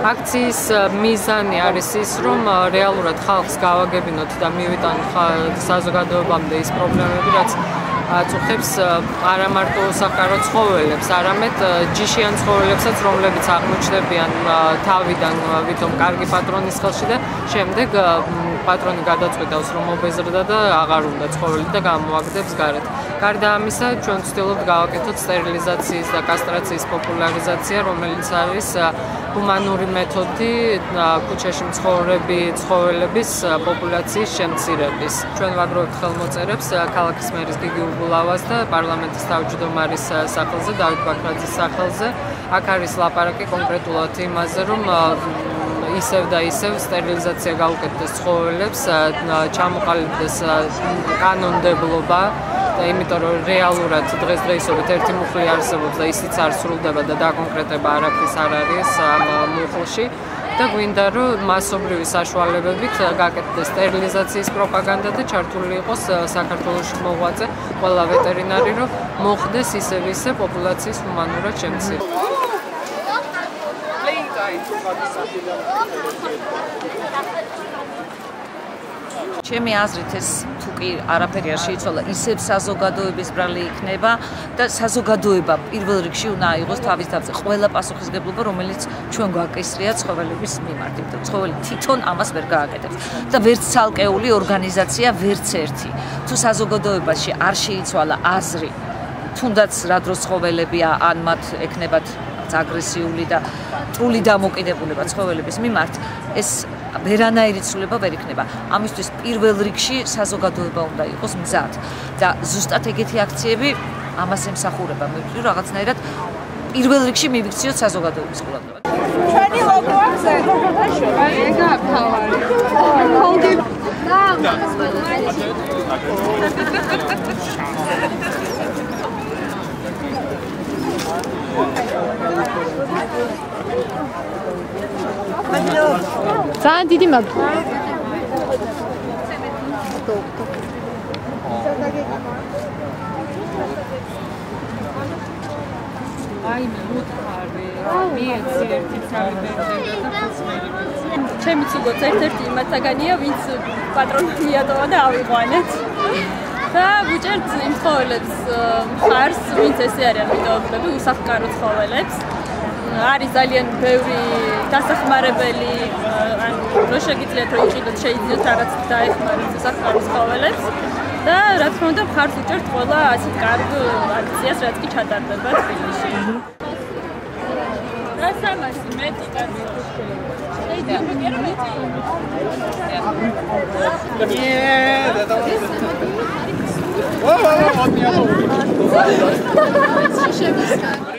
აქციის მიზანი არის ის, რომ რეალურად ხალხს გავაგებინოთ და მივიტანოთ საზოგადოებამდე ის პრობლემები, რაც აწუხებს არა მარტო საკარო ცხოველებს, არამედ ჯიშიან ცხოველებსაც, რომლებიც აღმოჩნდებიან თავიდან ვითომ კარგი პატრონის ხელში და შემდეგ პატრონი გადაწყვეტავს, რომ მობეზრდა და აღარ უნდა ცხოველი და გამოაგდებს გარეთ. გარდა ამისა, ჩვენ ვცდილობთ გავაკეთოთ სტერილიზაციის და კასტრაციის პოპულარიზაცია, რომელიც არის ჰუმანური მეთოდი ქუჩაში მცხოვრები ცხოველების პოპულაციის შემცირების. ჩვენ ვაგროვებთ ხელმოწერებს ქალაქის მერის გიგი ურგულავას და პარლამენტის თავმჯდომარის სახელზე, დავით ბაქრაძის სახელზე. აქ არის ლაპარაკი კონკრეტულად იმაზე, რომ ისევ და ისევ სტერილიზაცია გაუკეთდეს ცხოველებს, ჩამოყალიბდეს კანონმდებლობა და იმიტომ რომ რეალურად დღესდღეობით ერთი მუხლი არსებობს და ისიც არ სრულდება და დაკონკრეტება არაფრის არ არის ამ მუხლში და გვინდა რომ მასობრივი საშუალებებით გაკეთდეს სტერილიზაციის პროპაგანდა და ჩართული იყოს საქართველოში მოღვაწე ყველა ვეტერინარი, რომ მოხდეს ისევ პოპულაციის ჰუმანურად შემცირება. ჩემი აზრით ეს თუკი არაფერი არ შეიცვალა, ისევ საზოგადოების ბრალი იქნება და საზოგადოება პირველ რიგში უნდა აიღოს თავის თავზე ყველა პასუხისმგებლობა, რომელიც ჩვენ გვაკისრია ცხოველების მიმართ. იმიტომ ცხოველი თვითონ ამას ვერ გააკეთებს და ვერც ცალკეული ორგანიზაცია, ვერც ერთი. თუ საზოგადოებაში არ შეიცვალა აზრი, თუნდაც რა დროს ცხოველებია, ან მათ ექნებათ აგრესიული და სრული დამოკიდებულება ცხოველების მიმართ, ეს ვერანაირი ცვლილება ვერ იქნება. ამისთვის პირველ რიგში საზოგადოება უნდა იყოს მზად და ზუსტად ეგეთი აქციები ამას ემსახურება. მე ვფიქრობ, რაღაცნაირად პირველ რიგში მივიქციოთ საზოგადოების ყურადღება. ჩვენი ლოგო აქვს ეგა თავარი. ძალიან დიდი მადლობა. აი მუთხარი, მიეცი ერთი სამიბერჯერა და ხუსმერი. ჩემიც უგოც ერთ-ერთი იმათაგანია, ვინც პატრონი მიატოვა და ავიყვანეთ. და ვუჭერთ იმ ცხოველებს მხარს, ვინც ესე არიან მიტოვებლები, უსახკარო ცხოველებს. არის ძალიან ბევრი დასახმარებელი, ან რო შეგიძლიათ რომ იყიდოთ, შეიძლება რაღაც დაეხმაროთ უსახკარო ცხოველებს. და რა თქმა უნდა, მხარს ვუჭერთ ყველა ასეთ კარგ აქციას, რაც კი ჩატარდება თბილისში. რა 300 მეტი კარგი. Yeah,